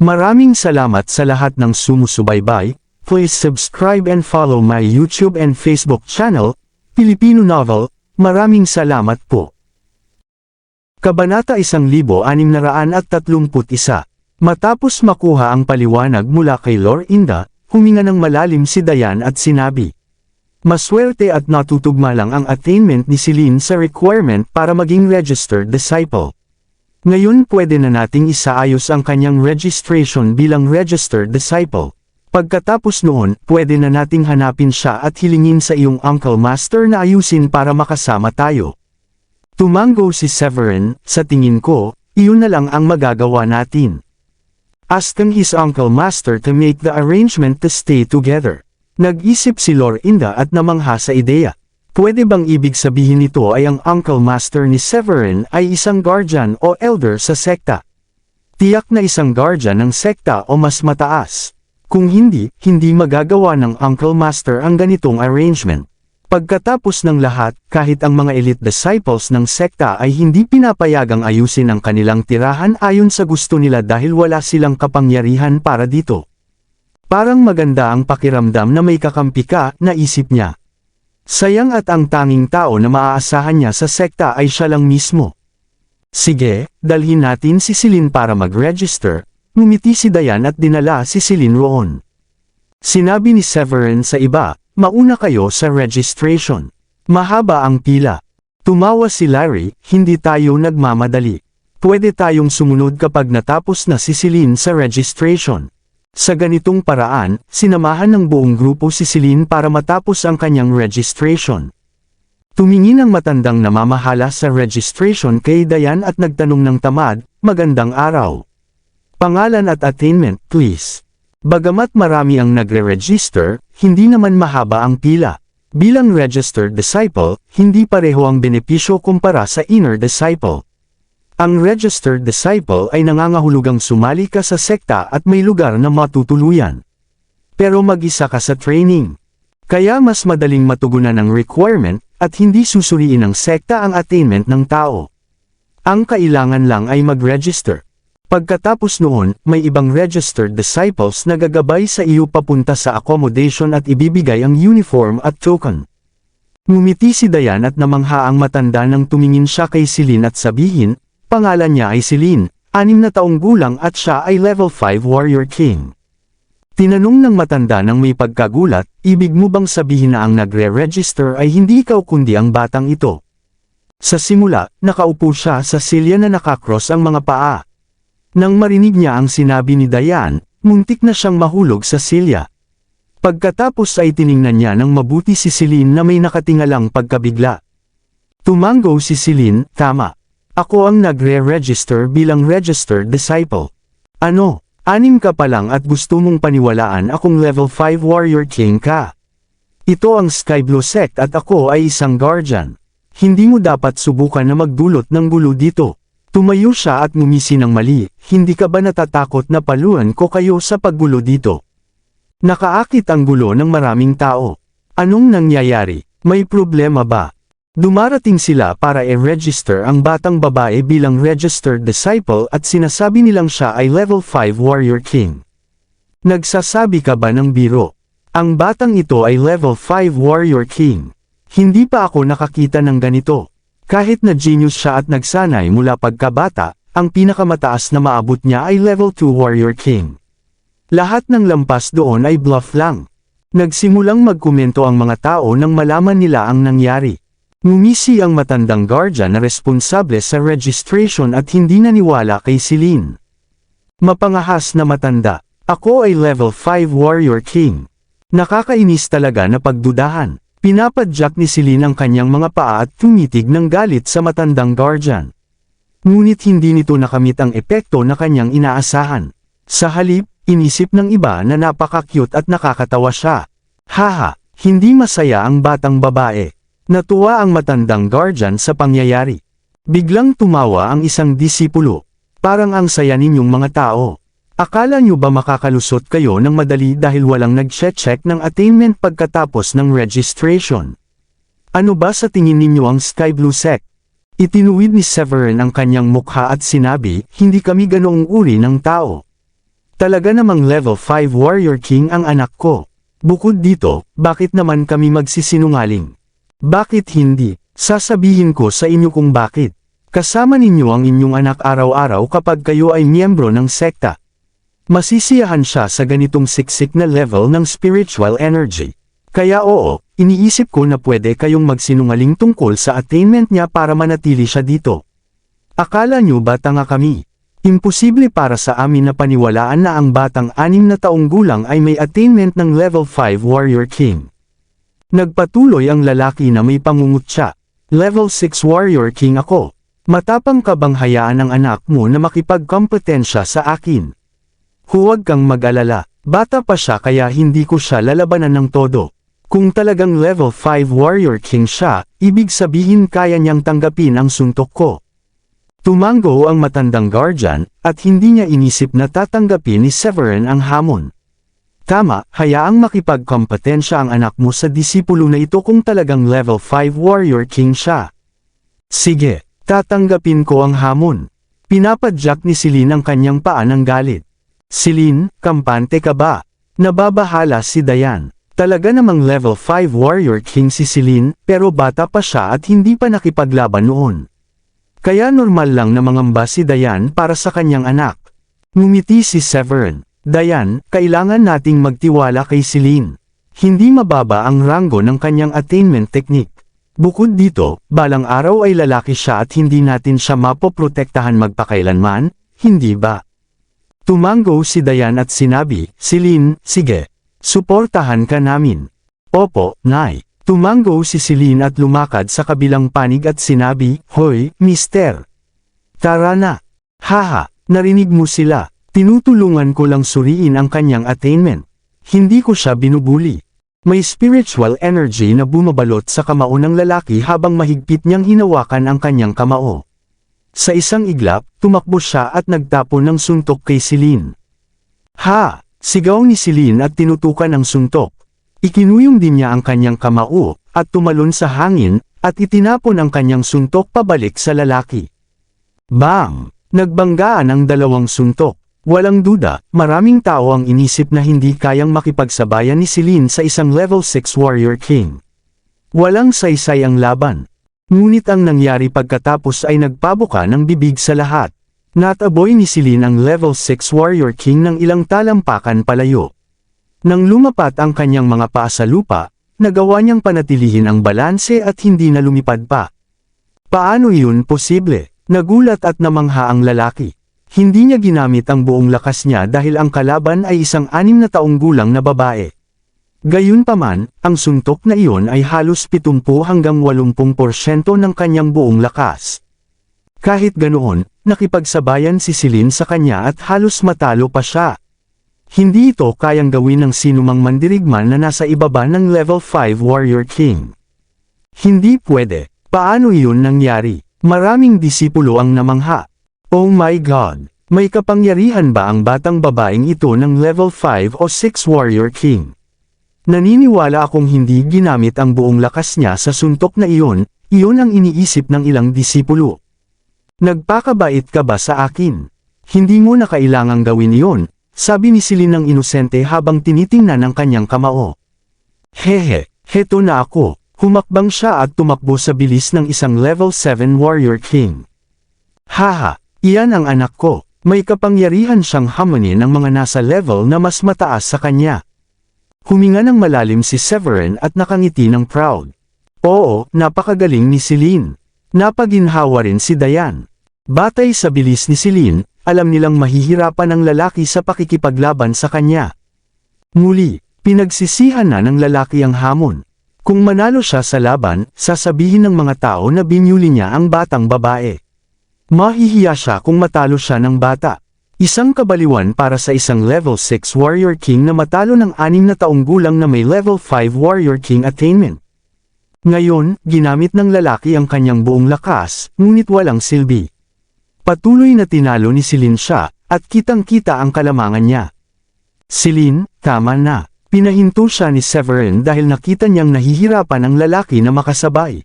Maraming salamat sa lahat ng sumusubaybay. Please subscribe and follow my YouTube and Facebook channel, Filipino Novel. Maraming salamat po. Kabanata 1631. Matapos makuha ang paliwanag mula kay Lorinda, huminga ng malalim si Dayan at sinabi, maswerte at natutugma lang ang attainment ni Celine sa requirement para maging registered disciple. Ngayon pwede na nating isaayos ang kanyang registration bilang registered disciple. Pagkatapos noon, pwede na nating hanapin siya at hilingin sa iyong Uncle Master na ayusin para makasama tayo. Tumango si Severin, sa tingin ko, iyon na lang ang magagawa natin. Asking his Uncle Master to make the arrangement to stay together. Nag-isip si Lorinda at namangha sa ideya. Pwede bang ibig sabihin nito ay ang Uncle Master ni Severin ay isang guardian o elder sa sekta? Tiyak na isang guardian ng sekta o mas mataas. Kung hindi magagawa ng Uncle Master ang ganitong arrangement. Pagkatapos ng lahat, kahit ang mga elite disciples ng sekta ay hindi pinapayagang ayusin ang kanilang tirahan ayon sa gusto nila dahil wala silang kapangyarihan para dito. Parang maganda ang pakiramdam na may kakampi ka, naisip niya. Sayang at ang tanging tao na maaasahan niya sa sekta ay siya lang mismo. Sige, dalhin natin si Celine para mag-register. Ngumiti si Dayan at dinala si Celine roon. Sinabi ni Severin sa iba, mauna kayo sa registration. Mahaba ang pila. Tumawa si Larry, hindi tayo nagmamadali. Pwede tayong sumunod kapag natapos na si Celine sa registration. Sa ganitong paraan, sinamahan ng buong grupo si Celine para matapos ang kanyang registration. Tumingin ang matandang namamahala sa registration kay Dayan at nagtanong ng tamad, magandang araw. Pangalan at attainment, please. Bagamat marami ang nagre-register, hindi naman mahaba ang pila. Bilang registered disciple, hindi pareho ang benepisyo kumpara sa inner disciple. Ang registered disciple ay nangangahulugang sumali ka sa sekta at may lugar na matutuluyan. Pero mag-isa ka sa training. Kaya mas madaling matugunan ang requirement at hindi susuriin ng sekta ang attainment ng tao. Ang kailangan lang ay mag-register. Pagkatapos noon, may ibang registered disciples na gagabay sa iyo papunta sa accommodation at ibibigay ang uniform at token. Ngumiti si Dayan at namangha ang matanda nang tumingin siya kay Celine at sabihin, pangalan niya ay Celine, 6 na taong gulang at siya ay level 5 warrior king. Tinanong ng matanda nang may pagkagulat, ibig mo bang sabihin na ang nagre-register ay hindi ikaw kundi ang batang ito? Sa simula, nakaupo siya sa silya na nakakross ang mga paa. Nang marinig niya ang sinabi ni Dayan, muntik na siyang mahulog sa silya. Pagkatapos ay tiningnan niya ng mabuti si Celine na may nakatingalang pagkabigla. Tumango si Celine, tama. Ako ang nagre-register bilang registered disciple. Ano, 6 ka pa lang at gusto mong paniwalaan akong level 5 warrior king ka? Ito ang Sky Blue Sect at ako ay isang guardian. Hindi mo dapat subukan na magdulot ng gulo dito. Tumayo siya at ngumisi ng mali, hindi ka ba natatakot na paluan ko kayo sa paggulo dito? Nakaakit ang gulo ng maraming tao. Anong nangyayari? May problema ba? Dumarating sila para i-register ang batang babae bilang registered disciple at sinasabi nilang siya ay level 5 warrior king. Nagsasabi ka ba ng biro? Ang batang ito ay level 5 warrior king. Hindi pa ako nakakita ng ganito. Kahit na genius siya at nagsanay mula pagkabata, ang pinakamataas na maabot niya ay level 2 warrior king. Lahat ng lampas doon ay bluff lang. Nagsimulang magkomento ang mga tao nang malaman nila ang nangyari. Ngumisi ang matandang guardian na responsable sa registration at hindi naniwala kay Celine. Mapangahas na matanda, ako ay level 5 warrior king. Nakakainis talaga na pagdudahan. Pinapadyak ni Celine ang kanyang mga paa at tumitig ng galit sa matandang guardian. Ngunit hindi nito nakamit ang epekto na kanyang inaasahan. Sa halip, inisip ng iba na napaka-cute at nakakatawa siya. Haha, hindi masaya ang batang babae. Natuwa ang matandang guardian sa pangyayari. Biglang tumawa ang isang disipulo. Parang ang saya ninyong mga tao. Akala nyo ba makakalusot kayo ng madali dahil walang nag-check ng attainment pagkatapos ng registration? Ano ba sa tingin ninyo ang Sky Blue Sect? Itinuwid ni Severin ang kanyang mukha at sinabi, hindi kami ganoong uri ng tao. Talaga namang level 5 Warrior King ang anak ko. Bukod dito, bakit naman kami magsisinungaling? Bakit hindi? Sasabihin ko sa inyo kung bakit. Kasama ninyo ang inyong anak araw-araw kapag kayo ay miyembro ng sekta. Masisiyahan siya sa ganitong siksik na level ng spiritual energy. Kaya oo, iniisip ko na pwede kayong magsinungaling tungkol sa attainment niya para manatili siya dito. Akala nyo ba tanga kami? Imposible para sa amin na paniwalaan na ang batang 6 na taong gulang ay may attainment ng level 5 Warrior King. Nagpatuloy ang lalaki na may pangungutya. Level 6 Warrior King ako. Matapang ka bang hayaan ang anak mo na makipagkompetensya sa akin? Huwag kang mag-alala, bata pa siya kaya hindi ko siya lalabanan ng todo. Kung talagang level 5 Warrior King siya, ibig sabihin kaya niyang tanggapin ang suntok ko. Tumango ang matandang guardian, at hindi niya inisip na tatanggapin ni Severin ang hamon. Tama, hayaang makipagkompetensya ang anak mo sa disipulo na ito kung talagang level 5 Warrior King siya. Sige, tatanggapin ko ang hamon. Pinapadyak ni Celine ang kanyang paa ng galit. Celine, kampante ka ba? Nababahala si Dayan. Talaga namang level 5 Warrior King si Celine, pero bata pa siya at hindi pa nakipaglaban noon. Kaya normal lang na mangamba si Dayan para sa kanyang anak. Ngumiti si Severin. Dayan, kailangan nating magtiwala kay Celine. Hindi mababa ang ranggo ng kanyang attainment technique. Bukod dito, balang araw ay lalaki siya at hindi natin siya mapoprotektahan magpakailanman, hindi ba? Tumango si Dayan at sinabi, Celine, sige. Suportahan ka namin. Opo, Nay. Tumango si Celine at lumakad sa kabilang panig at sinabi, Hoy, Mister. Tara na. Haha, narinig mo sila. Tinutulungan ko lang suriin ang kanyang attainment. Hindi ko siya binubuli. May spiritual energy na bumabalot sa kamao ng lalaki habang mahigpit niyang hinawakan ang kanyang kamao. Sa isang iglap, tumakbo siya at nagtapon ng suntok kay Celine. Ha! Sigaw ni Celine at tinutukan ang suntok. Ikinuyong din niya ang kanyang kamao, at tumalon sa hangin, at itinapon ang kanyang suntok pabalik sa lalaki. Bang! Nagbanggaan ang dalawang suntok. Walang duda, maraming tao ang inisip na hindi kayang makipagsabayan ni Celine sa isang level 6 Warrior King. Walang saysay ang laban. Ngunit ang nangyari pagkatapos ay nagpabuka ng bibig sa lahat. Nataboy ni Celine ang level 6 Warrior King ng ilang talampakan palayo. Nang lumapat ang kanyang mga paa sa lupa, nagawa niyang panatilihin ang balanse at hindi na lumipad pa. Paano iyon posible? Nagulat at namangha ang lalaki. Hindi niya ginamit ang buong lakas niya dahil ang kalaban ay isang 6 na taong gulang na babae. Gayunpaman, ang suntok na iyon ay halos 70 hanggang 80% ng kanyang buong lakas. Kahit ganoon, nakipagsabayan si Celine sa kanya at halos matalo pa siya. Hindi ito kayang gawin ng sinumang mandirigman na nasa ibaba ng level 5 Warrior King. Hindi pwede. Paano iyon nangyari? Maraming disipulo ang namangha. Oh my God! May kapangyarihan ba ang batang babaeng ito ng level 5 o 6 Warrior King? Naniniwala akong hindi ginamit ang buong lakas niya sa suntok na iyon ang iniisip ng ilang disipulo. Nagpakabait ka ba sa akin? Hindi mo na kailangang gawin iyon, sabi ni Celine ng inosente habang tinitingnan ang kanyang kamao. Hehe, heto na ako. Humakbang siya at tumakbo sa bilis ng isang level 7 Warrior King. Haha, iyan ang anak ko. May kapangyarihan siyang hamonin ng mga nasa level na mas mataas sa kanya. Huminga ng malalim si Severin at nakangiti ng proud. Oo, napakagaling ni Celine. Napaginhawa rin si Dayan. Batay sa bilis ni Celine, alam nilang mahihirapan ang lalaki sa pakikipaglaban sa kanya. Muli, pinagsisihan na ng lalaki ang hamon. Kung manalo siya sa laban, sasabihin ng mga tao na binyuli niya ang batang babae. Mahihiya siya kung matalo siya ng bata. Isang kabaliwan para sa isang level 6 Warrior King na matalo ng 6 na taong gulang na may level 5 Warrior King attainment. Ngayon, ginamit ng lalaki ang kanyang buong lakas, ngunit walang silbi. Patuloy na tinalo ni Celine siya, at kitang-kita ang kalamangan niya. Celine, tama na. Pinahinto siya ni Severin dahil nakita niyang nahihirapan ang lalaki na makasabay.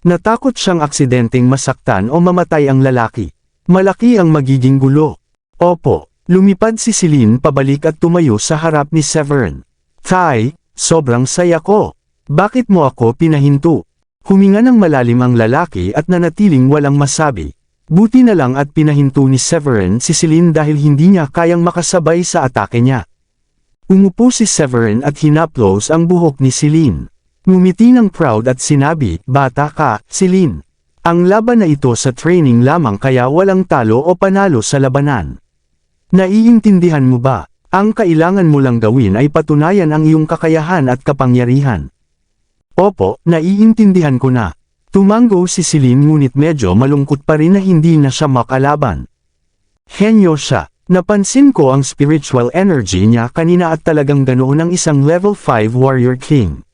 Natakot siyang aksidenteng masaktan o mamatay ang lalaki. Malaki ang magiging gulo. Opo, Lumipad si Celine pabalik at tumayo sa harap ni Severin. "Tay, sobrang saya ko. Bakit mo ako pinahinto?" Huminga ng malalim ang lalaki at nanatiling walang masabi. Buti na lang at pinahinto ni Severin si Celine dahil hindi niya kayang makasabay sa atake niya. Umupo si Severin at hinaplos ang buhok ni Celine. Ngumiti ng proud at sinabi, "Bata ka, Celine. Ang laban na ito sa training lamang kaya walang talo o panalo sa labanan. Naiintindihan mo ba? Ang kailangan mo lang gawin ay patunayan ang iyong kakayahan at kapangyarihan." "Opo, naiintindihan ko na." Tumango si Celine ngunit medyo malungkot pa rin na hindi na siya makalaban. Henyo siya. Napansin ko ang spiritual energy niya kanina at talagang ganoon ang isang level 5 warrior king.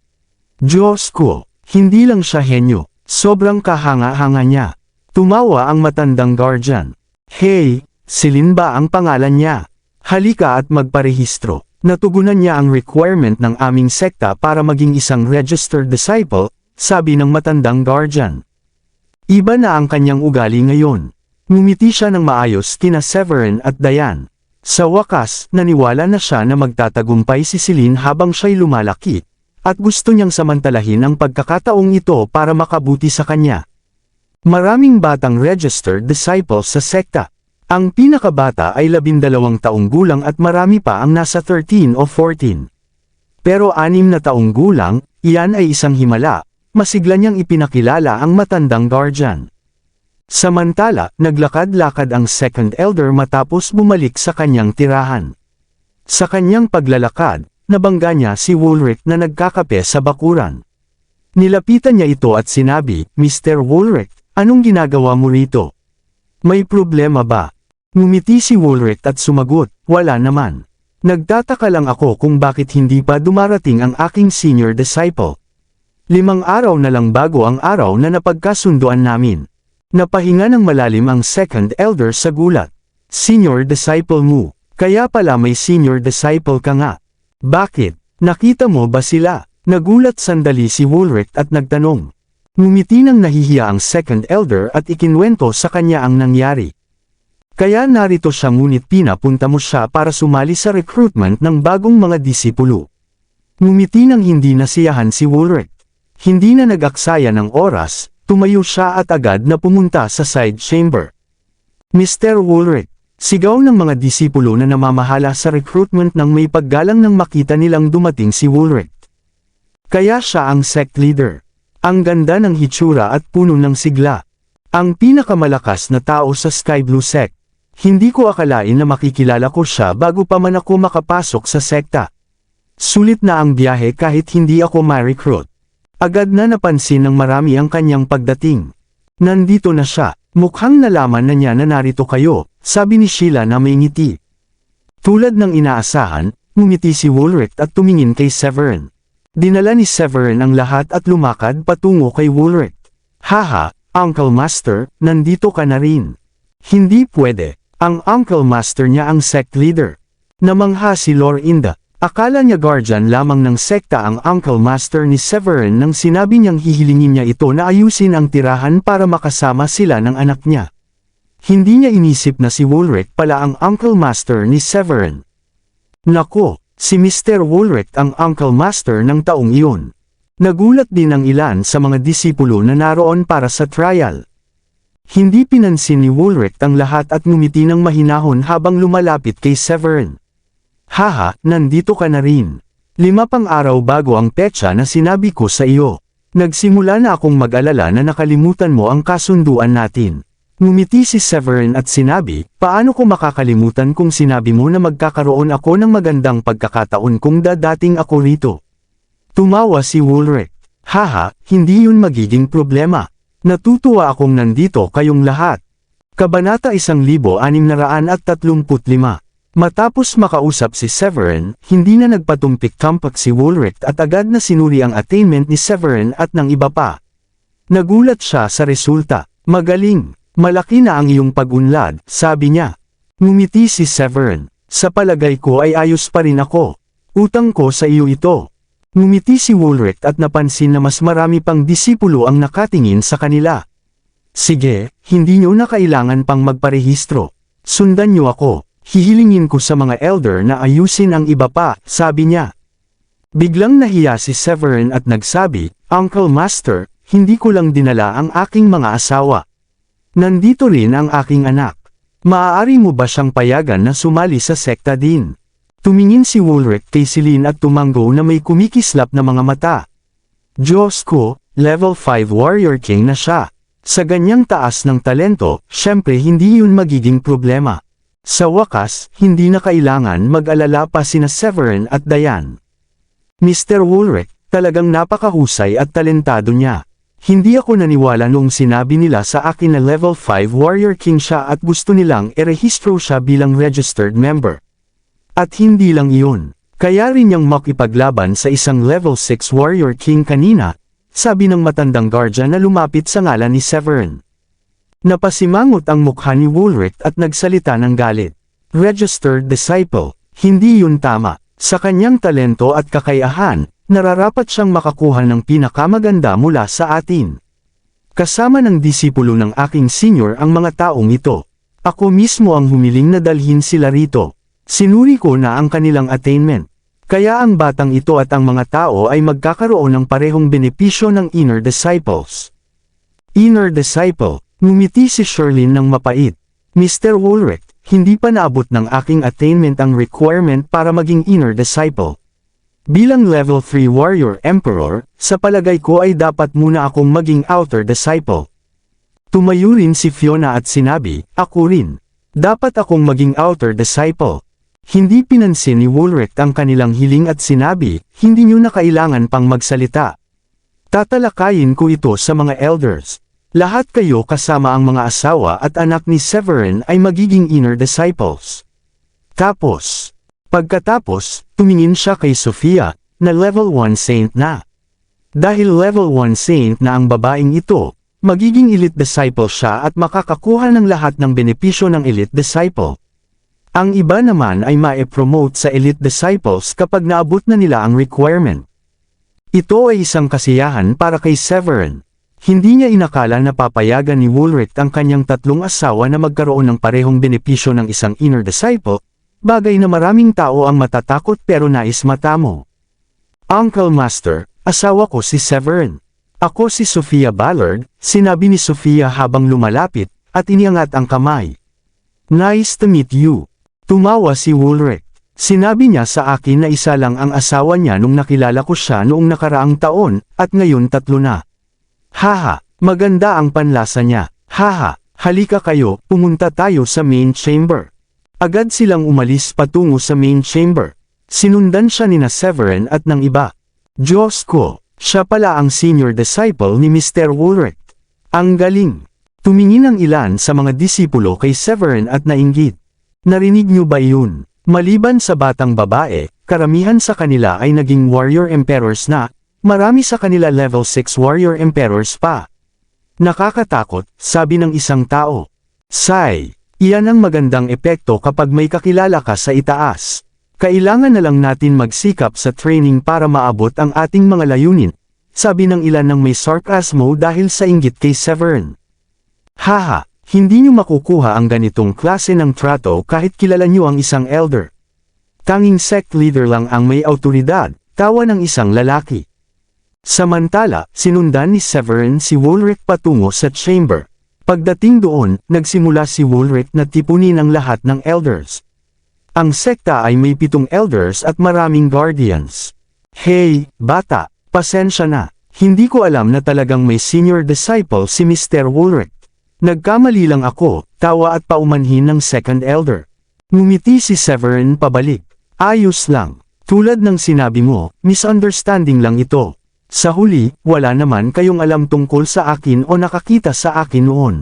Diyos ko, hindi lang siya henyo, sobrang kahanga-hanga niya. Tumawa ang matandang guardian. "Hey, Celine ba ang pangalan niya? Halika at magparehistro." Natugunan niya ang requirement ng aming sekta para maging isang registered disciple, sabi ng matandang guardian. Iba na ang kanyang ugali ngayon. Ngumiti siya ng maayos kina Severin at Diane. Sa wakas, naniwala na siya na magtatagumpay si Celine habang siya'y lumalaki, at gusto niyang samantalahin ang pagkakataong ito para makabuti sa kanya. Maraming batang registered disciples sa sekta. Ang pinakabata ay 12 taong gulang at marami pa ang nasa 13 o 14. Pero 6 na taong gulang, iyan ay isang himala, masigla niyang ipinakilala ang matandang guardian. Samantala, naglakad-lakad ang second elder matapos bumalik sa kanyang tirahan. Sa kanyang paglalakad, nabangga niya si Woolrich na nagkakape sa bakuran. Nilapitan niya ito at sinabi, "Mr. Woolrich, anong ginagawa mo rito? May problema ba?" Ngumiti si Woolrich at sumagot, "Wala naman. Nagtataka lang ako kung bakit hindi pa dumarating ang aking senior disciple. 5 araw na lang bago ang araw na napagkasunduan namin." Napahinga ng malalim ang second elder sa gulat. "Senior disciple mo, kaya pala may senior disciple ka nga. Bakit? Nakita mo ba sila?" Nagulat sandali si Woolrich at nagtanong. Ngumiti ng nahihiya ang second elder at ikinwento sa kanya ang nangyari. "Kaya narito siya ngunit pinapunta mo siya para sumali sa recruitment ng bagong mga disipulo." Ngumiti ng hindi nasiyahan si Woolrich. Hindi na nag-aksaya ng oras, tumayo siya at agad na pumunta sa side chamber. "Mr. Woolrich," sigaw ng mga disipulo na namamahala sa recruitment nang may paggalang nang makita nilang dumating si Woolrich. Kaya siya ang sect leader. Ang ganda ng hitsura at puno ng sigla. Ang pinakamalakas na tao sa Sky Blue Sect. Hindi ko akalain na makikilala ko siya bago pa man ako makapasok sa sekta. Sulit na ang biyahe kahit hindi ako ma-recruit. Agad na napansin ng marami ang kanyang pagdating. "Nandito na siya, mukhang nalaman na niya na narito kayo," sabi ni Sheila na may ngiti. Tulad ng inaasahan, ngumiti si Woolrich at tumingin kay Severin. Dinala ni Severin ang lahat at lumakad patungo kay Woolrich. "Haha, Uncle Master, nandito ka na rin." Hindi pwede, ang Uncle Master niya ang sect leader. Namangha si Lorinda. Akala niya guardian lamang ng sekta ang Uncle Master ni Severin nang sinabi niyang hihilingin niya ito na ayusin ang tirahan para makasama sila ng anak niya. Hindi niya inisip na si Woolrich pala ang Uncle Master ni Severin. Nako, si Mr. Woolrich ang Uncle Master ng taong iyon. Nagulat din ang ilan sa mga disipulo na naroon para sa trial. Hindi pinansin ni Woolrich ang lahat at ngumiti ng mahinahon habang lumalapit kay Severin. "Haha, nandito ka na rin. 5 pang araw bago ang petsa na sinabi ko sa iyo. Nagsimula na akong mag-alala na nakalimutan mo ang kasunduan natin." Ngumiti si Severin at sinabi, "Paano ko makakalimutan kung sinabi mo na magkakaroon ako ng magandang pagkakataon kung dadating ako rito?" Tumawa si Woolrich. "Haha, hindi yun magiging problema. Natutuwa akong nandito kayong lahat." Kabanata 1635. Matapos makausap si Severin, hindi na nagpatumpik-tampak si Woolrich at agad na sinuri ang attainment ni Severin at ng iba pa. Nagulat siya sa resulta. "Magaling, malaki na ang iyong pag-unlad," sabi niya. Ngumiti si Severin. "Sa palagay ko ay ayos pa rin ako. Utang ko sa iyo ito." Ngumiti si Woolrich at napansin na mas marami pang disipulo ang nakatingin sa kanila. "Sige, hindi niyo na kailangan pang magparehistro. Sundan niyo ako." hihilingin ko sa mga elder na ayusin ang iba pa, sabi niya. Biglang nahiya si Severin at nagsabi, Uncle Master, hindi ko lang dinala ang aking mga asawa. Nandito rin ang aking anak. Maaari mo ba siyang payagan na sumali sa sekta din? Tumingin si Woolrich kay Celine at tumanggo na may kumikislap na mga mata. Diyos ko, level 5 warrior king na siya. Sa ganyang taas ng talento, syempre hindi yun magiging problema. Sa wakas, hindi na kailangan mag-alala pa sina Severin at Diane. Mr. Woolrich, talagang napakahusay at talentado niya. Hindi ako naniwala noong sinabi nila sa akin na level 5 warrior king siya at gusto nilang erehistro siya bilang registered member. At hindi lang iyon, kaya rin niyang makipaglaban sa isang level 6 warrior king kanina, sabi ng matandang guardian na lumapit sa ngalan ni Severin. Napasimangot ang mukha ni Woolrich at nagsalita ng galit. Registered disciple, hindi yun tama. Sa kanyang talento at kakayahan, nararapat siyang makakuha ng pinakamaganda mula sa atin. Kasama ng disipulo ng aking senior ang mga taong ito. Ako mismo ang humiling na dalhin sila rito. Sinuri ko na ang kanilang attainment. Kaya ang batang ito at ang mga tao ay magkakaroon ng parehong benepisyo ng inner disciples. Inner disciple, ngumiti si Sherlyn ng mapait. Mr. Woolrich, hindi pa naabot ng aking attainment ang requirement para maging inner disciple. Bilang level 3 warrior emperor, sa palagay ko ay dapat muna akong maging outer disciple. Tumayo rin si Fiona at sinabi, ako rin. Dapat akong maging outer disciple. Hindi pinansin ni Woolrich ang kanilang hiling at sinabi, hindi nyo na kailangan pang magsalita. Tatalakayin ko ito sa mga elders. Lahat kayo kasama ang mga asawa at anak ni Severin ay magiging inner disciples. Pagkatapos, tumingin siya kay Sophia, na level 1 saint na. Dahil level 1 saint na ang babaeng ito, magiging elite disciple siya at makakakuha ng lahat ng benepisyo ng elite disciple. Ang iba naman ay ma-promote sa elite disciples kapag naabot na nila ang requirement. Ito ay isang kasiyahan para kay Severin. Hindi niya inakala na papayagan ni Woolrich ang kanyang tatlong asawa na magkaroon ng parehong benepisyo ng isang inner disciple, bagay na maraming tao ang matatakot pero nais matamo. Uncle Master, asawa ko si Severin. Ako si Sophia Ballard, sinabi ni Sophia habang lumalapit, at iniangat ang kamay. Nice to meet you. Tumawa si Woolrich. Sinabi niya sa akin na isa lang ang asawa niya nung nakilala ko siya noong nakaraang taon, at ngayon 3 na. Haha, maganda ang panlasa niya. Haha, halika kayo, pumunta tayo sa main chamber. Agad silang umalis patungo sa main chamber. Sinundan siya ni Severin at ng iba. Diyos ko, siya pala ang senior disciple ni Mr. Woolrich. Ang galing. Tumingin ang ilan sa mga disipulo kay Severin at nainggit. Narinig niyo ba yun? Maliban sa batang babae, karamihan sa kanila ay naging warrior emperors na, marami sa kanila level 6 warrior emperors pa. Nakakatakot, sabi ng isang tao. Say, iyan ang magandang epekto kapag may kakilala ka sa itaas. Kailangan na lang natin magsikap sa training para maabot ang ating mga layunin, sabi ng ilan ng may sarcasmo dahil sa inggit kay Severin. Haha, hindi nyo makukuha ang ganitong klase ng trato kahit kilala nyo ang isang elder. Tanging sect leader lang ang may autoridad, tawa ng isang lalaki. Samantala, sinundan ni Severin si Woolrich patungo sa chamber. Pagdating doon, nagsimula si Woolrich na tipunin ang lahat ng elders. Ang sekta ay may 7 elders at maraming guardians. Hey, bata, pasensya na. Hindi ko alam na talagang may senior disciple si Mr. Woolrich. Nagkamali lang ako, tawa at paumanhin ng second elder. Ngumiti si Severin pabalik. Ayos lang. Tulad ng sinabi mo, misunderstanding lang ito. Sa huli, wala naman kayong alam tungkol sa akin o nakakita sa akin noon.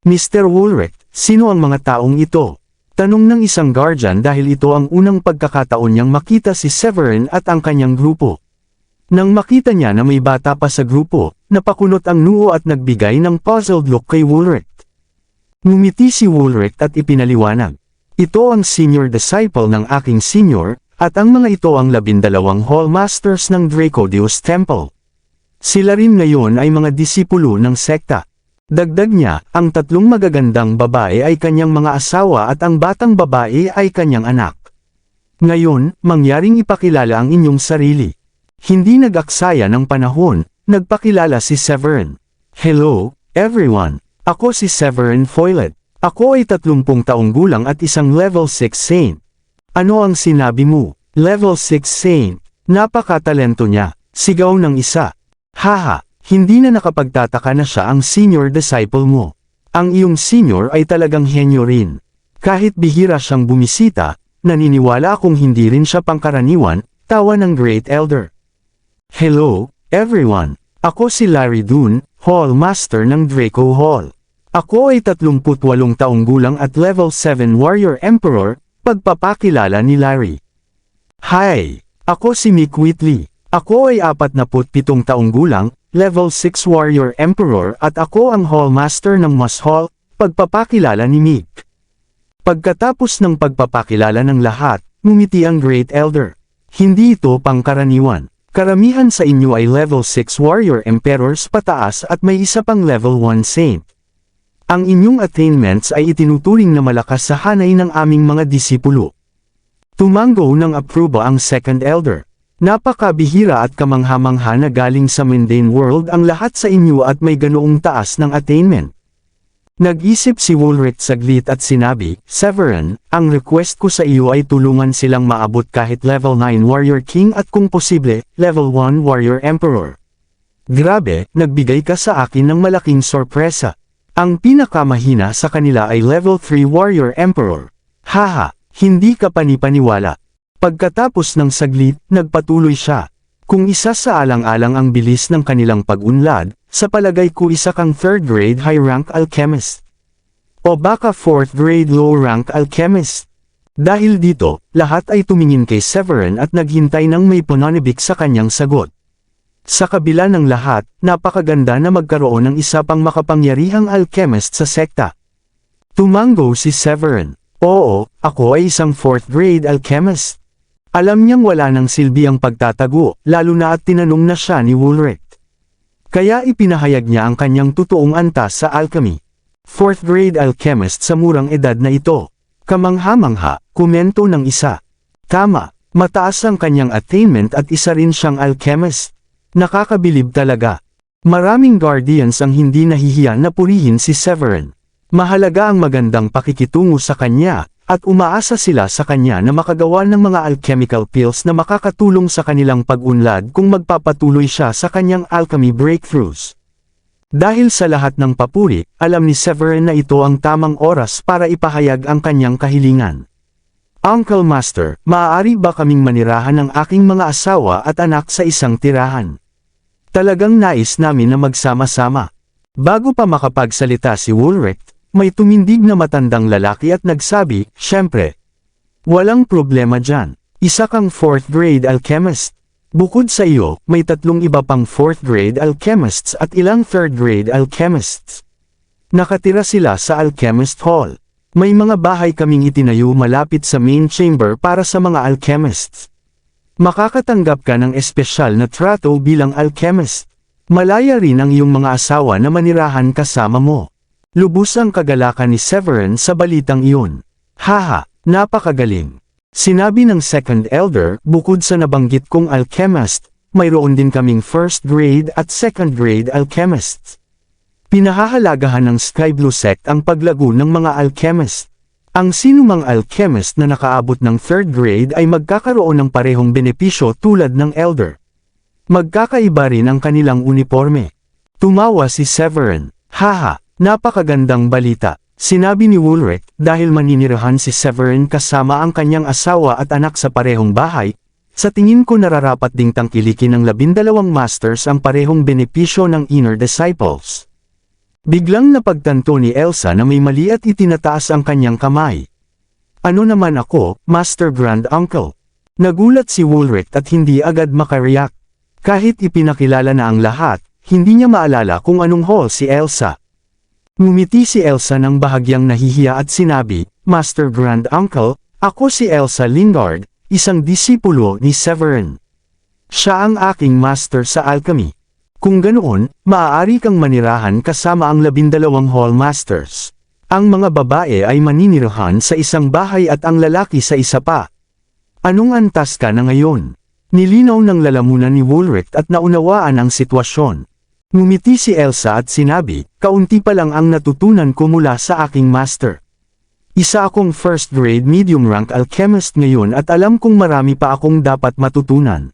Mr. Woolrich, sino ang mga taong ito? Tanong ng isang guardian dahil ito ang unang pagkakataon niyang makita si Severin at ang kanyang grupo. Nang makita niya na may bata pa sa grupo, napakunot ang noo at nagbigay ng puzzled look kay Woolrich. Ngumiti si Woolrich at ipinaliwanag. Ito ang senior disciple ng aking senior, at ang mga ito ang 12 hallmasters ng Dracodius Temple. Sila rin ngayon ay mga disipulo ng sekta. Dagdag niya, ang 3 magagandang babae ay kanyang mga asawa at ang batang babae ay kanyang anak. Ngayon, mangyaring ipakilala ang inyong sarili. Hindi nag-aksaya ng panahon, nagpakilala si Severin. Hello, everyone. Ako si Severin Foylet. Ako ay 30 taong gulang at isang level 6 saint. Ano ang sinabi mo? Level 6 saint. Napakatalento niya. Sigaw ng isa. Haha, hindi na nakapagtataka na siya ang senior disciple mo. Ang iyong senior ay talagang henyo rin. Kahit bihira siyang bumisita, naniniwala akong hindi rin siya pangkaraniwan, tawa ng Great Elder. Hello, everyone. Ako si Larry Dune, Hall Master ng Draco Hall. Ako ay 38 taong gulang at level 7 Warrior Emperor, pagpapakilala ni Larry. Hi! Ako si Mick Whitley. Ako ay 47 taong gulang, level 6 Warrior Emperor at ako ang Hall Master ng Moss Hall, pagpapakilala ni Mick. Pagkatapos ng pagpapakilala ng lahat, ngumiti ang Great Elder. Hindi ito pangkaraniwan. Karamihan sa inyo ay level 6 Warrior Emperors pataas at may isa pang level 1 Saint. Ang inyong attainments ay itinuturing na malakas sa hanay ng aming mga disipulo. Tumango ng approval ang Second Elder. Napakabihira at kamangha-mangha na galing sa mundane world ang lahat sa inyo at may ganoong taas ng attainment. Nag-isip si Woolrich saglit at sinabi, Severin, ang request ko sa iyo ay tulungan silang maabot kahit level 9 Warrior King at kung posible, level 1 Warrior Emperor. Grabe, nagbigay ka sa akin ng malaking sorpresa. Ang pinakamahina sa kanila ay level 3 Warrior Emperor. Haha, hindi ka panipaniwala. Pagkatapos ng saglit, nagpatuloy siya. Kung isa sa alang-alang ang bilis ng kanilang pag-unlad, sa palagay ko isa kang 3rd grade high-rank alchemist. O baka 4th grade low-rank alchemist. Dahil dito, lahat ay tumingin kay Severin at naghintay ng may pananibik sa kanyang sagot. Sa kabila ng lahat, napakaganda na magkaroon ng isa pang makapangyarihang alchemist sa sekta. Tumango si Severin. Oo, ako ay isang 4th grade alchemist. Alam niyang wala ng silbi ang pagtatago, lalo na at tinanong na siya ni Woolrich. Kaya ipinahayag niya ang kanyang totoong antas sa alchemy. 4th grade alchemist sa murang edad na ito. Kamangha-mangha, komento ng isa. Tama, mataas ang kanyang attainment at isa rin siyang alchemist. Nakakabilib talaga. Maraming guardians ang hindi nahihiya na purihin si Severin. Mahalaga ang magandang pakikitungo sa kanya, at umaasa sila sa kanya na makagawa ng mga alchemical pills na makakatulong sa kanilang pag-unlad kung magpapatuloy siya sa kanyang alchemy breakthroughs. Dahil sa lahat ng papuri, alam ni Severin na ito ang tamang oras para ipahayag ang kanyang kahilingan. Uncle Master, maaari ba kaming manirahan ng aking mga asawa at anak sa isang tirahan? Talagang nais namin na magsama-sama. Bago pa makapagsalita si Woolrich, may tumindig na matandang lalaki at nagsabi, Siyempre. Walang problema dyan. Isa kang 4th grade alchemist. Bukod sa iyo, may 3 iba pang 4th grade alchemists at ilang 3rd grade alchemists. Nakatira sila sa Alchemist Hall. May mga bahay kaming itinayo malapit sa main chamber para sa mga alchemists. Makakatanggap ka ng espesyal na trato bilang alchemist. Malaya rin ang iyong mga asawa na manirahan kasama mo. Lubos ang kagalakan ni Severin sa balitang iyon. Haha, napakagaling. Sinabi ng Second Elder, bukod sa nabanggit kong alchemist, mayroon din kaming 1st grade at 2nd grade alchemists. Pinahahalagahan ng Sky Blue Sect ang paglago ng mga alchemist. Ang sinumang alchemist na nakaabot ng 3rd grade ay magkakaroon ng parehong benepisyo tulad ng Elder. Magkakaiba rin ang kanilang uniforme. Tumawa si Severin. Haha. Napakagandang balita, sinabi ni Woolrich, dahil maninirahan si Severin kasama ang kanyang asawa at anak sa parehong bahay, sa tingin ko nararapat ding tangkilikin ng 12 masters ang parehong benepisyo ng inner disciples. Biglang napagtanto ni Elsa na may mali at itinataas ang kanyang kamay. Ano naman ako, Master Grand Uncle? Nagulat si Woolrich at hindi agad makareact. Kahit ipinakilala na ang lahat, hindi niya maalala kung anong hall si Elsa. Ngumiti si Elsa ng bahagyang nahihiya at sinabi, Master Grand Uncle, ako si Elsa Lingard, isang disipulo ni Severin. Siya ang aking master sa alchemy. Kung ganoon, maaari kang manirahan kasama ang 12 Hallmasters. Ang mga babae ay maninirahan sa isang bahay at ang lalaki sa isa pa. Anong antas ka na ngayon? Nilinaw ng lalamunan ni Woolrich at naunawaan ang sitwasyon. Ngumiti si Elsa at sinabi, kaunti pa lang ang natutunan ko mula sa aking master. Isa akong first grade medium rank alchemist ngayon at alam kong marami pa akong dapat matutunan.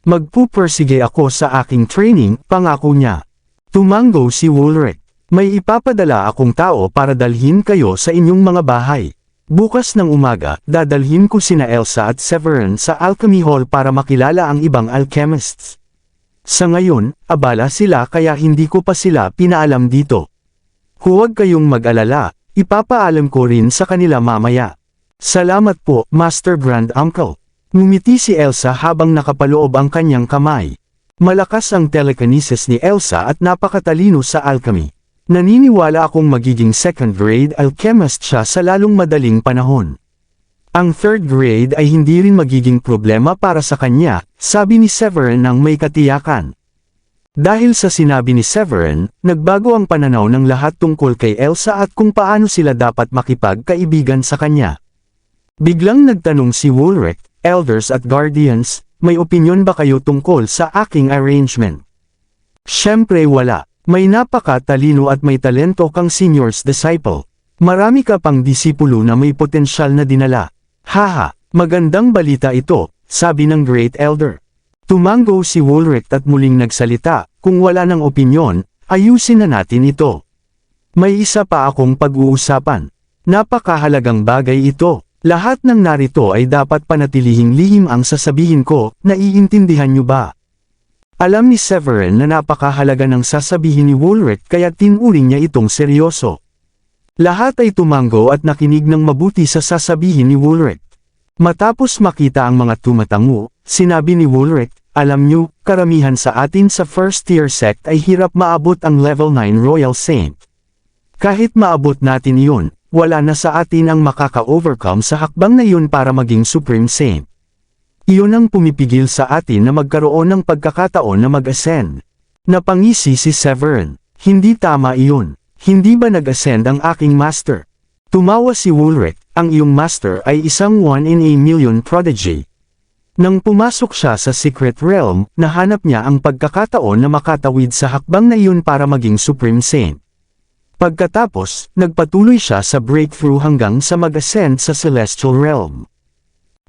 Magpupursige ako sa aking training, pangako niya. Tumango si Woolrich. May ipapadala akong tao para dalhin kayo sa inyong mga bahay. Bukas ng umaga, dadalhin ko sina Elsa at Severin sa Alchemy Hall para makilala ang ibang alchemists. Sa ngayon, abala sila kaya hindi ko pa sila pinaalam dito. Huwag kayong mag-alala, ipapaalam ko rin sa kanila mamaya. Salamat po, Master Grand Uncle. Ngumiti si Elsa habang nakapaloob ang kanyang kamay. Malakas ang telekinesis ni Elsa at napakatalino sa alchemy. Naniniwala akong magiging second grade alchemist siya sa lalong madaling panahon. Ang third grade ay hindi rin magiging problema para sa kanya, sabi ni Severin nang may katiyakan. Dahil sa sinabi ni Severin, nagbago ang pananaw ng lahat tungkol kay Elsa at kung paano sila dapat makipagkaibigan sa kanya. Biglang nagtanong si Woolrich, Elders at Guardians, may opinyon ba kayo tungkol sa aking arrangement? Siyempre wala. May napaka-talino at may talento kang senior's disciple. Marami ka pang disipulo na may potensyal na dinala. Haha, magandang balita ito, sabi ng Great Elder. Tumango si Woolrich at muling nagsalita, kung wala ng opinyon, ayusin na natin ito. May isa pa akong pag-uusapan. Napakahalagang bagay ito. Lahat ng narito ay dapat panatilihing lihim ang sasabihin ko, naiintindihan niyo ba? Alam ni Severin na napakahalaga ng sasabihin ni Woolrich kaya tinuring niya itong seryoso. Lahat ay tumango at nakinig ng mabuti sa sasabihin ni Woolrich. Matapos makita ang mga tumatango, sinabi ni Woolrich, alam niyo, karamihan sa atin sa first tier sect ay hirap maabot ang level 9 Royal Saint. Kahit maabot natin iyon, wala na sa atin ang makaka-overcome sa hakbang na iyon para maging Supreme Saint. Iyon ang pumipigil sa atin na magkaroon ng pagkakataon na mag-ascend. Napangisi si Severin. Hindi tama iyon. Hindi ba nag-ascend ang aking master? Tumawa si Woolrich, ang iyong master ay isang 1 in a million prodigy. Nang pumasok siya sa Secret Realm, nahanap niya ang pagkakataon na makatawid sa hakbang na iyon para maging Supreme Saint. Pagkatapos, nagpatuloy siya sa breakthrough hanggang sa mag-ascend sa Celestial Realm.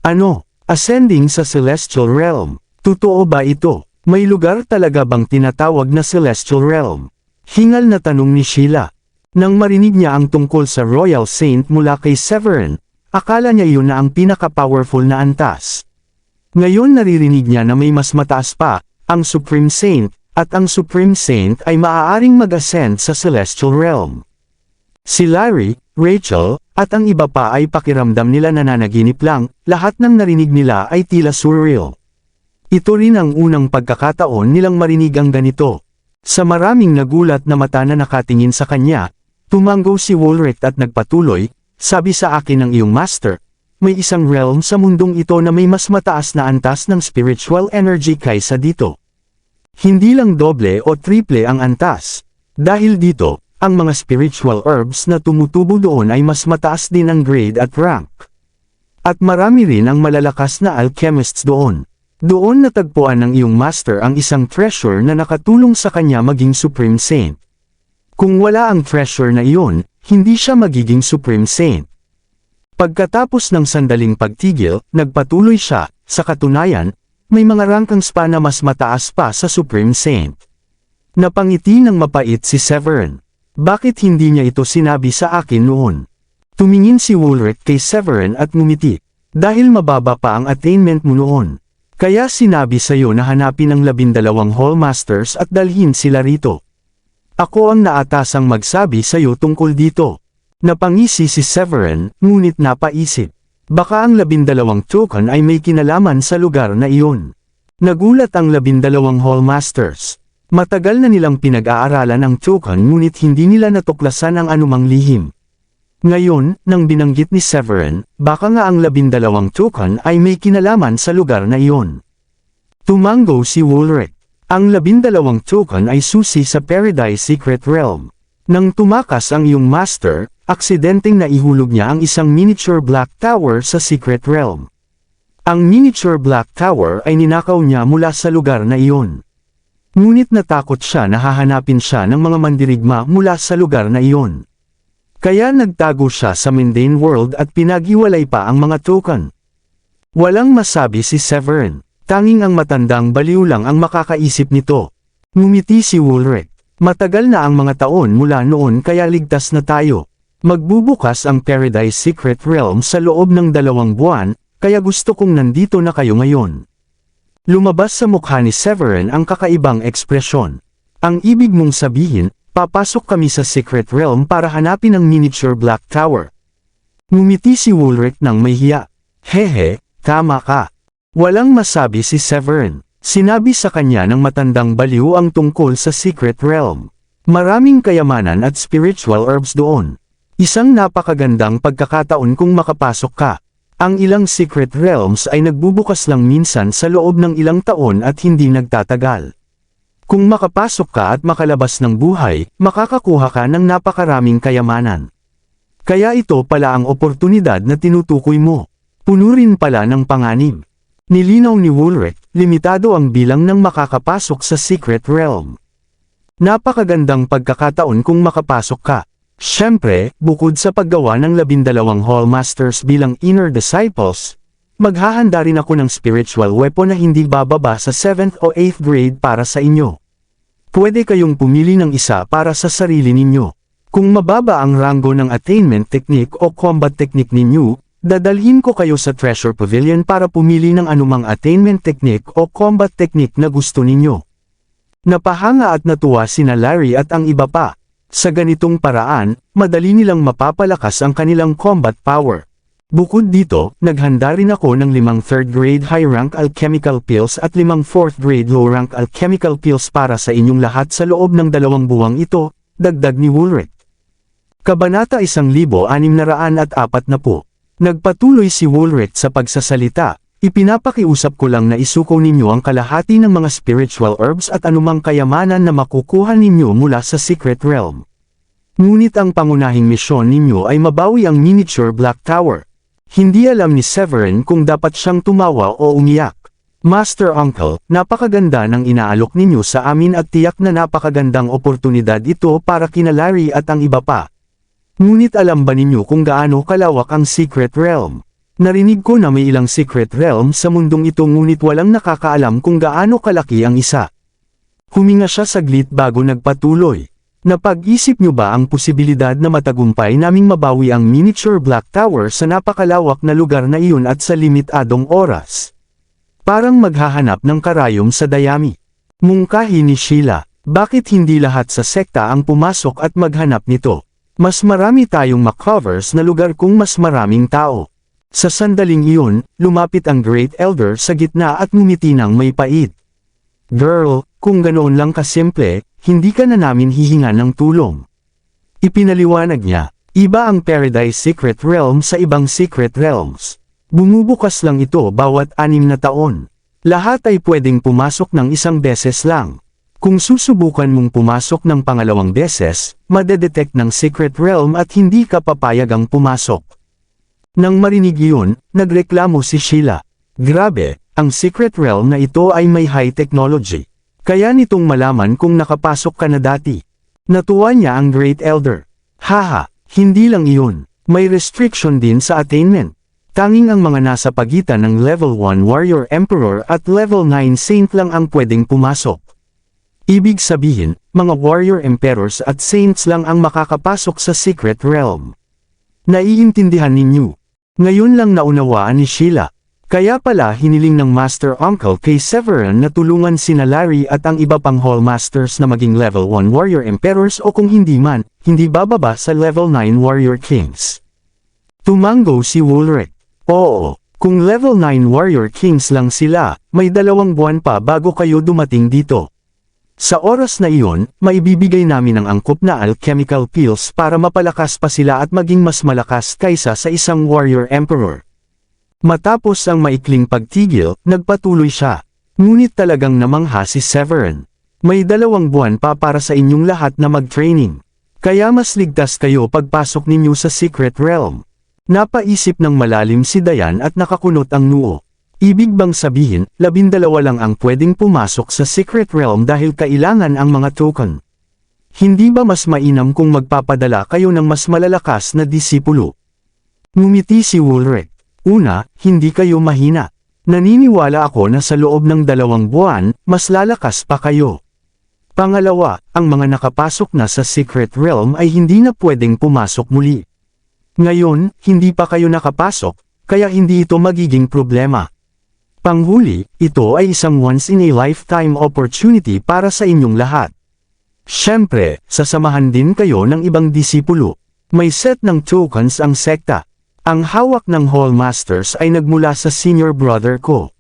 Ano? Ascending sa Celestial Realm. Totoo ba ito? May lugar talaga bang tinatawag na Celestial Realm? Hingal na tanong ni Sheila. Nang marinig niya ang tungkol sa Royal Saint mula kay Severin, akala niya iyon na ang pinaka-powerful na antas. Ngayon naririnig niya na may mas mataas pa, ang Supreme Saint, at ang Supreme Saint ay maaaring mag-ascend sa Celestial Realm. Si Larry, Rachel, at ang iba pa ay pakiramdam nila nananaginip lang, lahat ng narinig nila ay tila surreal. Ito rin ang unang pagkakataon nilang marinig ang ganito. Sa maraming nagulat na mata na nakatingin sa kanya, tumango si Woolrich at nagpatuloy, sabi sa akin ng iyong master, may isang realm sa mundong ito na may mas mataas na antas ng spiritual energy kaysa dito. Hindi lang doble o triple ang antas. Dahil dito, ang mga spiritual herbs na tumutubo doon ay mas mataas din ang grade at rank. At marami rin ang malalakas na alchemists doon. Doon natagpuan ng iyong master ang isang treasure na nakatulong sa kanya maging Supreme Saint. Kung wala ang treasure na iyon, hindi siya magiging Supreme Saint. Pagkatapos ng sandaling pagtigil, nagpatuloy siya, sa katunayan, may mga rankings pa na mas mataas pa sa Supreme Saint. Napangiti ng mapait si Severin. Bakit hindi niya ito sinabi sa akin noon? Tumingin si Woolrich kay Severin at ngumiti. Dahil mababa pa ang attainment mo noon. Kaya sinabi sa'yo na hanapin ang 12 Hallmasters at dalhin sila rito. Ako ang naatasang magsabi sa'yo tungkol dito. Napangisi si Severin, ngunit napaisip. Baka ang 12 token ay may kinalaman sa lugar na iyon. Nagulat ang 12 Hallmasters. Matagal na nilang pinag-aaralan ang token ngunit hindi nila natuklasan ang anumang lihim. Ngayon, nang binanggit ni Severin, baka nga ang 12 token ay may kinalaman sa lugar na iyon. Tumango si Woolrich. Ang 12 token ay susi sa Paradise Secret Realm. Nang tumakas ang iyong master, aksidenteng naihulog niya ang isang miniature Black Tower sa Secret Realm. Ang miniature Black Tower ay ninakaw niya mula sa lugar na iyon. Ngunit natakot siya na hahanapin siya ng mga mandirigma mula sa lugar na iyon. Kaya nagtago siya sa mundane world at pinaghiwalay pa ang mga token. Walang masabi si Severin. Tanging ang matandang baliw lang ang makakaisip nito. Ngumiti si Woolrich. Matagal na ang mga taon mula noon kaya ligtas na tayo. Magbubukas ang Paradise Secret Realm sa loob ng 2 buwan, kaya gusto kong nandito na kayo ngayon. Lumabas sa mukha ni Severin ang kakaibang ekspresyon. Ang ibig mong sabihin, papasok kami sa Secret Realm para hanapin ang miniature Black Tower. Ngumiti si Woolrich ng may hiya. Hehe, tama ka. Walang masabi si Severin. Sinabi sa kanya ng matandang baliw ang tungkol sa Secret Realm. Maraming kayamanan at spiritual herbs doon. Isang napakagandang pagkakataon kung makapasok ka. Ang ilang Secret Realms ay nagbubukas lang minsan sa loob ng ilang taon at hindi nagtatagal. Kung makapasok ka at makalabas ng buhay, makakakuha ka ng napakaraming kayamanan. Kaya ito pala ang oportunidad na tinutukoy mo. Puno rin pala ng panganib. Nilinaw ni Woolrich, limitado ang bilang ng makakapasok sa Secret Realm. Napakagandang pagkakataon kung makapasok ka. Siyempre, bukod sa paggawa ng 12 Hallmasters bilang Inner Disciples, maghahanda rin ako ng spiritual weapon na hindi bababa sa 7th o 8th grade para sa inyo. Pwede kayong pumili ng isa para sa sarili ninyo. Kung mababa ang ranggo ng attainment technique o combat technique ninyo, dadalhin ko kayo sa Treasure Pavilion para pumili ng anumang attainment technique o combat technique na gusto ninyo. Napahanga at natuwa sina Larry at ang iba pa. Sa ganitong paraan, madali nilang mapapalakas ang kanilang combat power. Bukod dito, naghanda rin ako ng 5 3rd grade high rank alchemical pills at 5 4th grade low rank alchemical pills para sa inyong lahat sa loob ng 2 buwang ito, dagdag ni Woolrich. Kabanata 1640. Nagpatuloy si Woolrich sa pagsasalita, ipinapakiusap ko lang na isuko ninyo ang kalahati ng mga spiritual herbs at anumang kayamanan na makukuha ninyo mula sa Secret Realm. Ngunit ang pangunahing misyon ninyo ay mabawi ang miniature Black Tower. Hindi alam ni Severin kung dapat siyang tumawa o umiyak. Master Uncle, napakaganda ng inaalok ninyo sa amin at tiyak na napakagandang oportunidad ito para kina Larry at ang iba pa. Ngunit alam ba ninyo kung gaano kalawak ang Secret Realm? Narinig ko na may ilang Secret Realm sa mundong ito ngunit walang nakakaalam kung gaano kalaki ang isa. Huminga siya saglit bago nagpatuloy. Napag-isip nyo ba ang posibilidad na matagumpay naming mabawi ang miniature Black Tower sa napakalawak na lugar na iyon at sa limitadong oras? Parang maghahanap ng karayom sa dayami. Mungkahi ni Sheila, bakit hindi lahat sa sekta ang pumasok at maghanap nito? Mas marami tayong makcovers na lugar kung mas maraming tao. Sa sandaling iyon, lumapit ang Great Elder sa gitna at ngumiti ng may pait. Girl, kung ganoon lang kasimple, hindi ka na namin hihinga ng tulong. Ipinaliwanag niya, iba ang Paradise Secret Realm sa ibang Secret Realms. Bumubukas lang ito bawat 6 na taon. Lahat ay pwedeng pumasok ng isang beses lang. Kung susubukan mong pumasok ng pangalawang beses, madedetect ng Secret Realm at hindi ka papayagang pumasok. Nang marinig iyon, nagreklamo si Sheila. Grabe, ang Secret Realm na ito ay may high technology. Kaya nitong malaman kung nakapasok ka na dati. Natuwa niya ang Great Elder. Haha, hindi lang iyon. May restriction din sa attainment. Tanging ang mga nasa pagitan ng Level 1 Warrior Emperor at Level 9 Saint lang ang pwedeng pumasok. Ibig sabihin, mga Warrior Emperors at Saints lang ang makakapasok sa Secret Realm. Naiintindihan ninyo. Ngayon lang naunawaan ni Sheila. Kaya pala hiniling ng Master Uncle kay Severin na tulungan sina Larry at ang iba pang Hallmasters na maging Level 1 Warrior Emperors o kung hindi man, hindi bababa sa Level 9 Warrior Kings. Tumango si Woolrich. Oo, kung Level 9 Warrior Kings lang sila, may 2 buwan pa bago kayo dumating dito. Sa oras na iyon, maibibigay namin ang angkop na alchemical pills para mapalakas pa sila at maging mas malakas kaysa sa isang Warrior Emperor. Matapos ang maikling pagtigil, nagpatuloy siya. Ngunit talagang namangha si Severin. May 2 buwan pa para sa inyong lahat na mag-training. Kaya mas ligtas kayo pagpasok ninyo sa Secret Realm. Napaisip ng malalim si Dayan at nakakunot ang noo. Ibig bang sabihin, 12 lang ang pwedeng pumasok sa Secret Realm dahil kailangan ang mga token? Hindi ba mas mainam kung magpapadala kayo ng mas malalakas na disipulo? Ngumiti si Woolrich. Una, hindi kayo mahina. Naniniwala ako na sa loob ng 2 buwan, mas lalakas pa kayo. Pangalawa, ang mga nakapasok na sa Secret Realm ay hindi na pwedeng pumasok muli. Ngayon, hindi pa kayo nakapasok, kaya hindi ito magiging problema. Panghuli, ito ay isang once-in-a-lifetime opportunity para sa inyong lahat. Siyempre, sasamahan din kayo ng ibang disipulo. May set ng tokens ang sekta. Ang hawak ng Hall Masters ay nagmula sa senior brother ko.